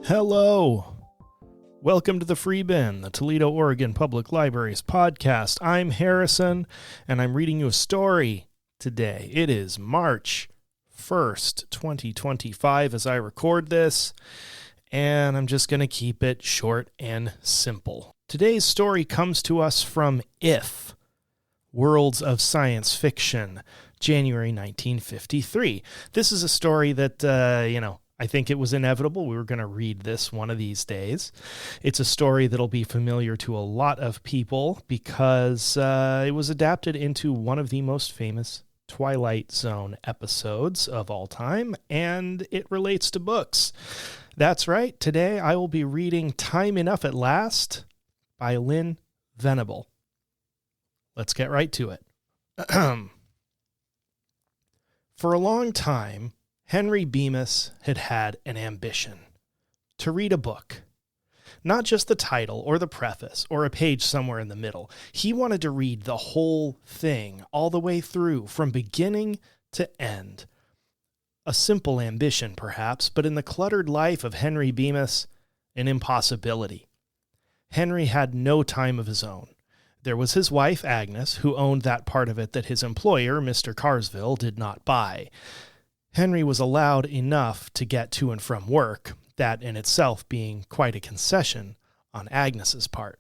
Hello. Welcome to the Free Bin, the Toledo, Oregon Public Library's podcast. I'm Harrison, and I'm reading you a story today. It is March 1st, 2025 as I record this, and I'm just going to keep it short and simple. Today's story comes to us from If, Worlds of Science Fiction, January 1953. This is a story that, I think it was inevitable. We were going to read this one of these days. It's a story that'll be familiar to a lot of people because it was adapted into one of the most famous Twilight Zone episodes of all time, and it relates to books. That's right. Today I will be reading Time Enough at Last by Lynn Venable. Let's get right to it. For a long time, Henry Bemis had had an ambition to read a book. Not just the title or the preface or a page somewhere in the middle. He wanted to read the whole thing all the way through from beginning to end. A simple ambition, perhaps, but in the cluttered life of Henry Bemis, an impossibility. Henry had no time of his own. There was his wife, Agnes, who owned that part of it that his employer, Mr. Carsville, did not buy. Henry was allowed enough to get to and from work, that in itself being quite a concession on Agnes's part.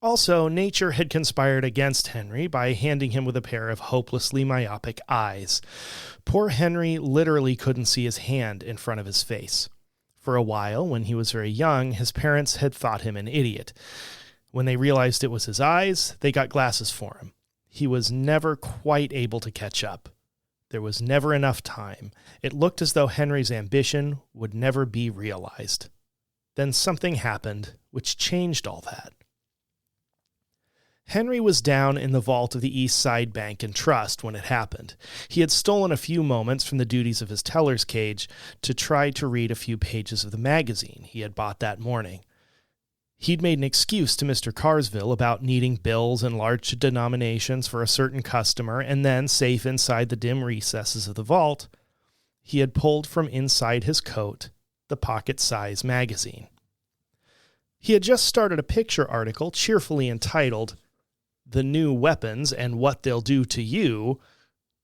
Also, nature had conspired against Henry by handing him with a pair of hopelessly myopic eyes. Poor Henry literally couldn't see his hand in front of his face. For a while, when he was very young, his parents had thought him an idiot. When they realized it was his eyes, they got glasses for him. He was never quite able to catch up. There was never enough time. It looked as though Henry's ambition would never be realized. Then something happened which changed all that. Henry was down in the vault of the East Side Bank and Trust when it happened. He had stolen a few moments from the duties of his teller's cage to try to read a few pages of the magazine he had bought that morning. He'd made an excuse to Mr. Carsville about needing bills in large denominations for a certain customer, and then, safe inside the dim recesses of the vault, he had pulled from inside his coat the pocket-size magazine. He had just started a picture article cheerfully entitled, "The New Weapons and What They'll Do to You,"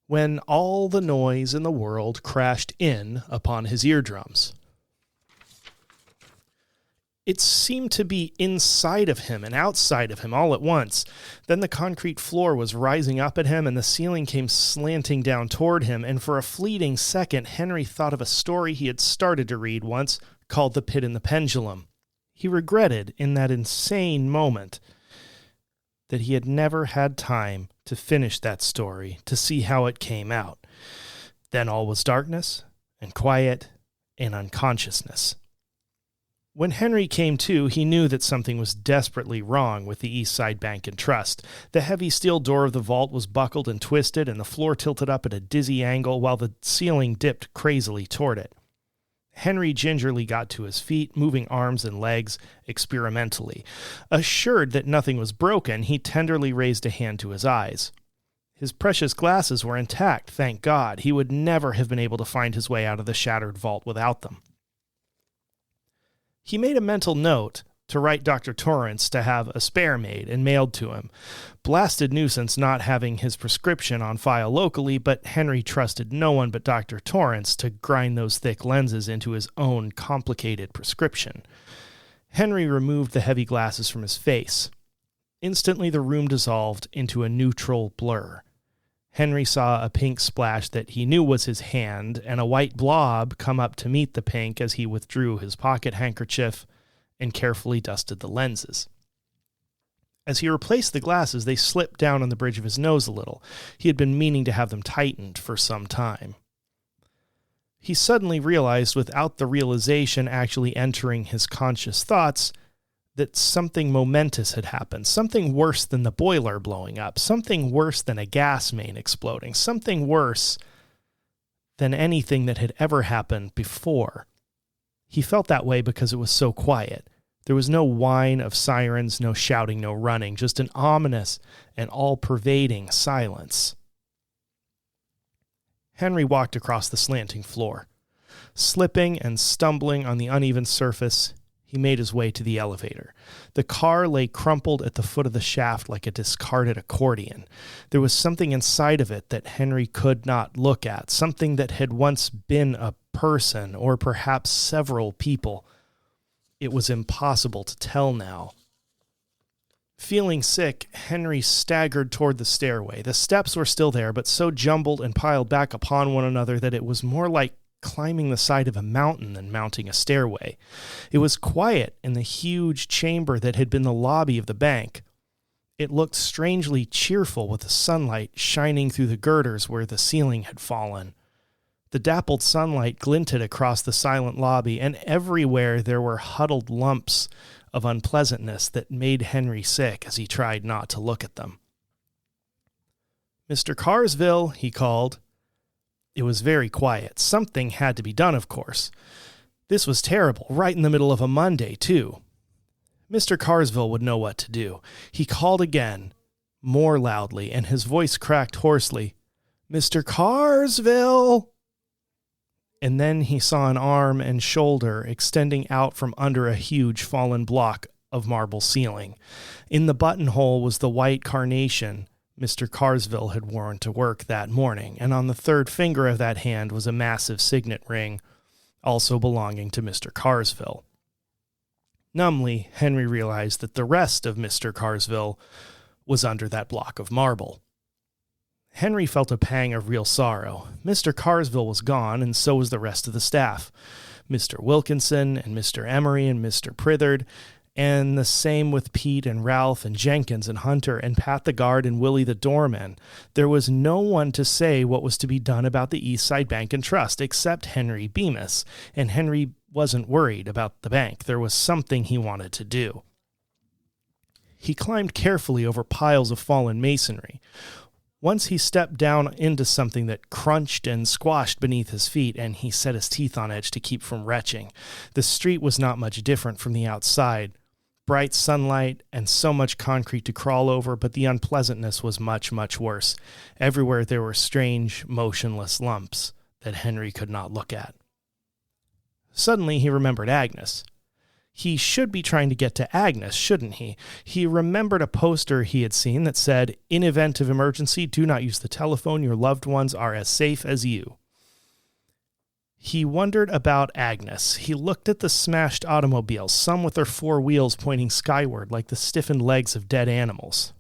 when all the noise in the world crashed in upon his eardrums. It seemed to be inside of him and outside of him all at once. Then the concrete floor was rising up at him and the ceiling came slanting down toward him, and for a fleeting second Henry thought of a story he had started to read once called The Pit and the Pendulum. He regretted in that insane moment that he had never had time to finish that story, to see how it came out. Then all was darkness and quiet and unconsciousness. When Henry came to, he knew that something was desperately wrong with the East Side Bank and Trust. The heavy steel door of the vault was buckled and twisted, and the floor tilted up at a dizzy angle while the ceiling dipped crazily toward it. Henry gingerly got to his feet, moving arms and legs experimentally. Assured that nothing was broken, he tenderly raised a hand to his eyes. His precious glasses were intact, thank God. He would never have been able to find his way out of the shattered vault without them. He made a mental note to write Dr. Torrance to have a spare made and mailed to him. Blasted nuisance not having his prescription on file locally, but Henry trusted no one but Dr. Torrance to grind those thick lenses into his own complicated prescription. Henry removed the heavy glasses from his face. Instantly the room dissolved into a neutral blur. Henry saw a pink splash that he knew was his hand, and a white blob come up to meet the pink as he withdrew his pocket handkerchief and carefully dusted the lenses. As he replaced the glasses, they slipped down on the bridge of his nose a little. He had been meaning to have them tightened for some time. He suddenly realized, without the realization actually entering his conscious thoughts, that something momentous had happened, something worse than the boiler blowing up, something worse than a gas main exploding, something worse than anything that had ever happened before. He felt that way because it was so quiet, There was no whine of sirens, no shouting, no running, just an ominous and all-pervading silence. Henry walked across the slanting floor. Slipping and stumbling on the uneven surface, he made his way to the elevator. The car lay crumpled at the foot of the shaft like a discarded accordion. There was something inside of it that Henry could not look at, something that had once been a person, or perhaps several people. It was impossible to tell now. Feeling sick, Henry staggered toward the stairway. The steps were still there, but so jumbled and piled back upon one another that it was more like climbing the side of a mountain than mounting a stairway. It was quiet in the huge chamber that had been the lobby of the bank. It looked strangely cheerful with the sunlight shining through the girders where the ceiling had fallen. The dappled sunlight glinted across the silent lobby, and everywhere there were huddled lumps of unpleasantness that made Henry sick as he tried not to look at them. "Mr. Carsville," he called. It was very quiet. Something had to be done, of course. This was terrible, right in the middle of a Monday, too. Mr. Carsville would know what to do. He called again, more loudly, and his voice cracked hoarsely. "Mr. Carsville!" And then he saw an arm and shoulder extending out from under a huge fallen block of marble ceiling. In the buttonhole was the white carnation Mr. Carsville had worn to work that morning, and on the third finger of that hand was a massive signet ring, also belonging to Mr. Carsville. Numbly, Henry realized that the rest of Mr. Carsville was under that block of marble. Henry felt a pang of real sorrow. Mr. Carsville was gone, and so was the rest of the staff. Mr. Wilkinson and Mr. Emery and Mr. Pritherd, and the same with Pete and Ralph and Jenkins and Hunter and Pat the guard and Willie the doorman. There was no one to say what was to be done about the East Side Bank and Trust except Henry Bemis, and Henry wasn't worried about the bank. There was something he wanted to do. He climbed carefully over piles of fallen masonry. Once he stepped down into something that crunched and squashed beneath his feet, and he set his teeth on edge to keep from retching. The street was not much different from the outside. Bright sunlight and so much concrete to crawl over, but the unpleasantness was much, much worse. Everywhere there were strange, motionless lumps that Henry could not look at. Suddenly he remembered Agnes. He should be trying to get to Agnes, shouldn't he? He remembered a poster he had seen that said, "In event of emergency, do not use the telephone. Your loved ones are as safe as you." He wondered about Agnes. He looked at the smashed automobiles, some with their four wheels pointing skyward like the stiffened legs of dead animals.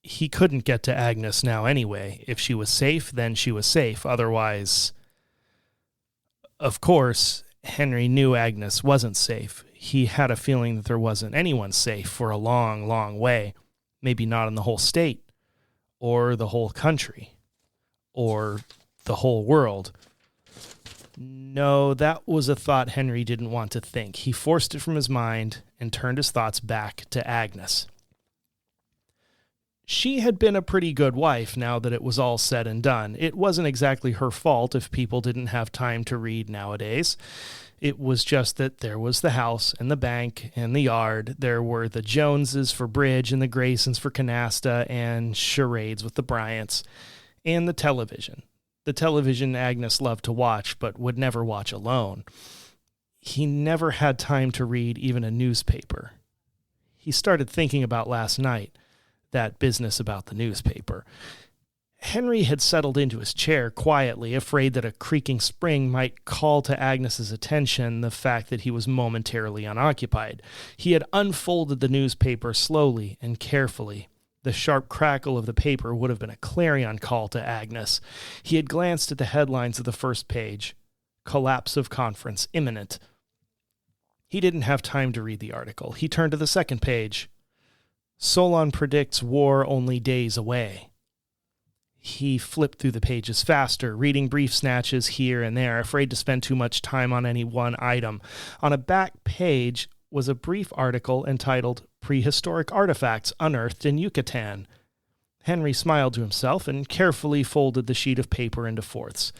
He couldn't get to Agnes now anyway. If she was safe, then she was safe. Otherwise... Of course, Henry knew Agnes wasn't safe. He had a feeling that there wasn't anyone safe for a long, long way. Maybe not in the whole state, or the whole country, or the whole world. No, that was a thought Henry didn't want to think. He forced it from his mind and turned his thoughts back to Agnes. She had been a pretty good wife now that it was all said and done. It wasn't exactly her fault if people didn't have time to read nowadays. It was just that there was the house and the bank and the yard. There were the Joneses for bridge and the Graysons for canasta and charades with the Bryants, and the television. The television Agnes loved to watch, but would never watch alone. He never had time to read even a newspaper. He started thinking about last night, that business about the newspaper. Henry had settled into his chair quietly, afraid that a creaking spring might call to Agnes's attention the fact that he was momentarily unoccupied. He had unfolded the newspaper slowly and carefully. The sharp crackle of the paper would have been a clarion call to Agnes. He had glanced at the headlines of the first page. Collapse of conference imminent. He didn't have time to read the article. He turned to the second page. Solon predicts war only days away. He flipped through the pages faster, reading brief snatches here and there, afraid to spend too much time on any one item. On a back page was a brief article entitled Prehistoric Artifacts Unearthed in Yucatan. Henry smiled to himself and carefully folded the sheet of paper into fourths.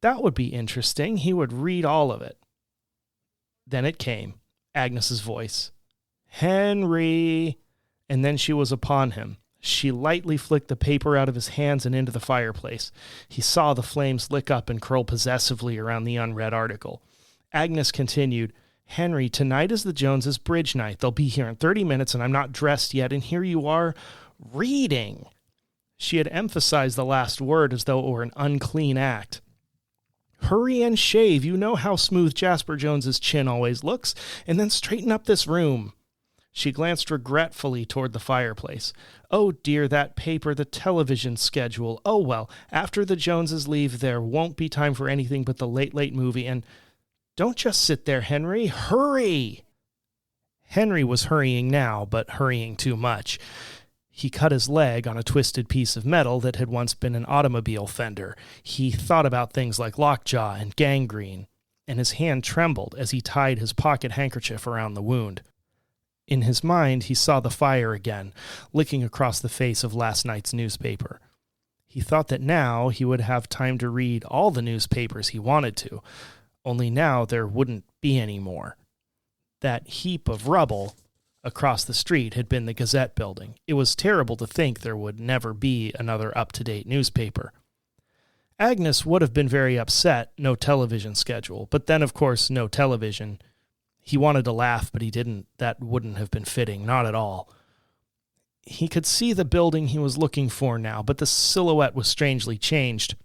That would be interesting. He would read all of it. Then it came, Agnes's voice. "Henry!" And then she was upon him. She lightly flicked the paper out of his hands and into the fireplace. He saw the flames lick up and curl possessively around the unread article. Agnes continued, "Henry, tonight is the Joneses' bridge night. They'll be here in 30 minutes, and I'm not dressed yet, and here you are, reading." She had emphasized the last word as though it were an unclean act. "Hurry and shave. You know how smooth Jasper Jones's chin always looks, and then straighten up this room." She glanced regretfully toward the fireplace. "Oh dear, that paper, the television schedule. Oh well, after the Joneses leave, there won't be time for anything but the late movie, and don't just sit there, Henry. Hurry!" Henry was hurrying now, but hurrying too much. He cut his leg on a twisted piece of metal that had once been an automobile fender. He thought about things like lockjaw and gangrene, and his hand trembled as he tied his pocket handkerchief around the wound. In his mind, he saw the fire again, licking across the face of last night's newspaper. He thought that now he would have time to read all the newspapers he wanted to, only now there wouldn't be any more. That heap of rubble across the street had been the Gazette building. It was terrible to think there would never be another up-to-date newspaper. Agnes would have been very upset, no television schedule, but then, of course, no television. He wanted to laugh, but he didn't. That wouldn't have been fitting, not at all. He could see the building he was looking for now, but the silhouette was strangely changed.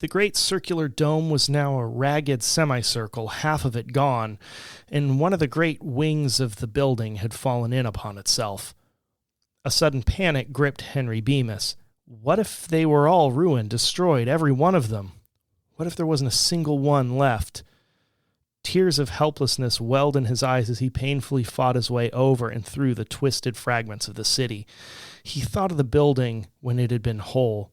The great circular dome was now a ragged semicircle, half of it gone, and one of the great wings of the building had fallen in upon itself. A sudden panic gripped Henry Bemis. What if they were all ruined, destroyed, every one of them? What if there wasn't a single one left? Tears of helplessness welled in his eyes as he painfully fought his way over and through the twisted fragments of the city. He thought of the building when it had been whole.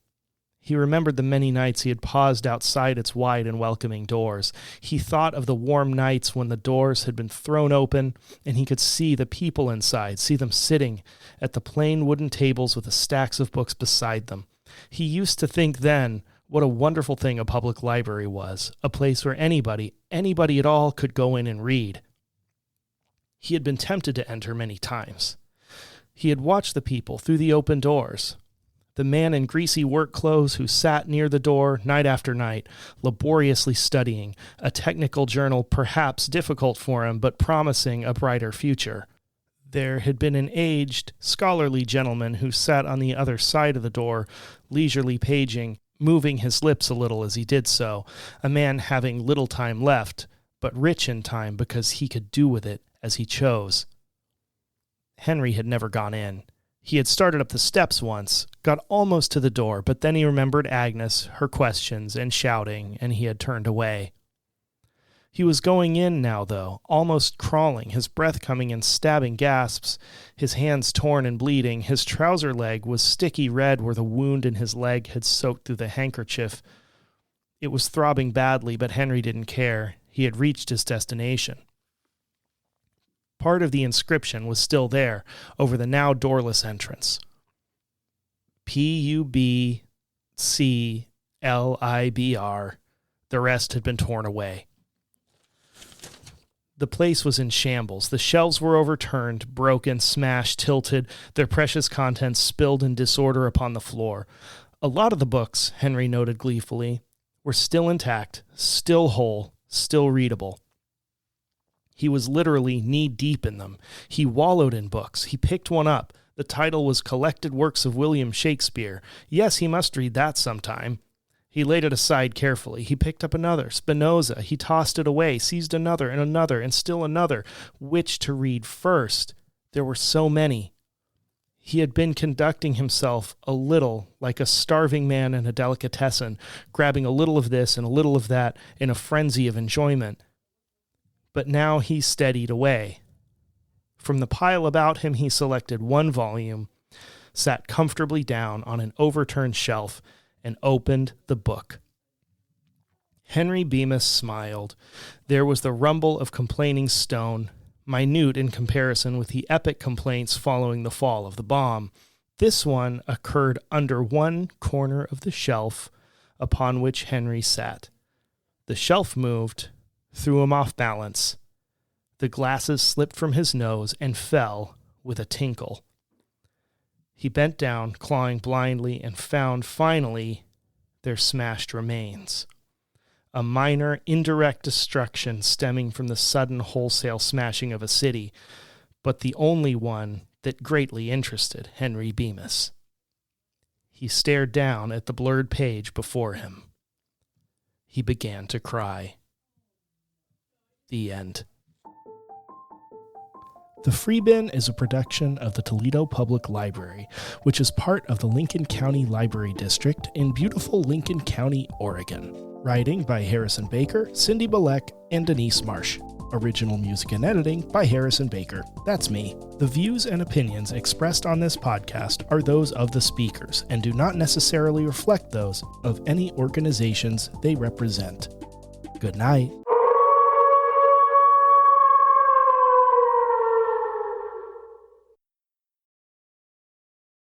He remembered the many nights he had paused outside its wide and welcoming doors. He thought of the warm nights when the doors had been thrown open and he could see the people inside, see them sitting at the plain wooden tables with the stacks of books beside them. He used to think then what a wonderful thing a public library was, a place where anybody at all could go in and read. He had been tempted to enter many times. He had watched the people through the open doors. The man in greasy work clothes who sat near the door night after night, laboriously studying, a technical journal perhaps difficult for him, but promising a brighter future. There had been an aged, scholarly gentleman who sat on the other side of the door, leisurely paging, moving his lips a little as he did so, a man having little time left, but rich in time because he could do with it as he chose. Henry had never gone in. He had started up the steps once, got almost to the door, but then he remembered Agnes, her questions, and shouting, and he had turned away. He was going in now, though, almost crawling, his breath coming in stabbing gasps, his hands torn and bleeding. His trouser leg was sticky red where the wound in his leg had soaked through the handkerchief. It was throbbing badly, but Henry didn't care. He had reached his destination. Part of the inscription was still there, over the now doorless entrance. PUBCLIBR. The rest had been torn away. The place was in shambles. The shelves were overturned, broken, smashed, tilted, their precious contents spilled in disorder upon the floor. A lot of the books, Henry noted gleefully, were still intact, still whole, still readable. He was literally knee-deep in them. He wallowed in books. He picked one up. The title was Collected Works of William Shakespeare. Yes, he must read that sometime. He laid it aside carefully. He picked up another, Spinoza. He tossed it away, seized another, and still another. Which to read first? There were so many. He had been conducting himself a little like a starving man in a delicatessen, grabbing a little of this and a little of that in a frenzy of enjoyment. But now he steadied away. From the pile about him, he selected one volume, sat comfortably down on an overturned shelf, and opened the book. Henry Bemis smiled. There was the rumble of complaining stone, minute in comparison with the epic complaints following the fall of the bomb. This one occurred under one corner of the shelf upon which Henry sat. The shelf moved, threw him off balance. The The glasses slipped from his nose and fell with a tinkle. He bent down, clawing blindly, and found, finally, their smashed remains. A minor, indirect destruction stemming from the sudden wholesale smashing of a city, but the only one that greatly interested Henry Bemis. He stared down at the blurred page before him. He began to cry. The end. The Free Bin is a production of the Toledo Public Library, which is part of the Lincoln County Library District in beautiful Lincoln County, Oregon. Writing by Harrison Baker, Cindy Balek, and Denise Marsh. Original music and editing by Harrison Baker. That's me. The views and opinions expressed on this podcast are those of the speakers and do not necessarily reflect those of any organizations they represent. Good night.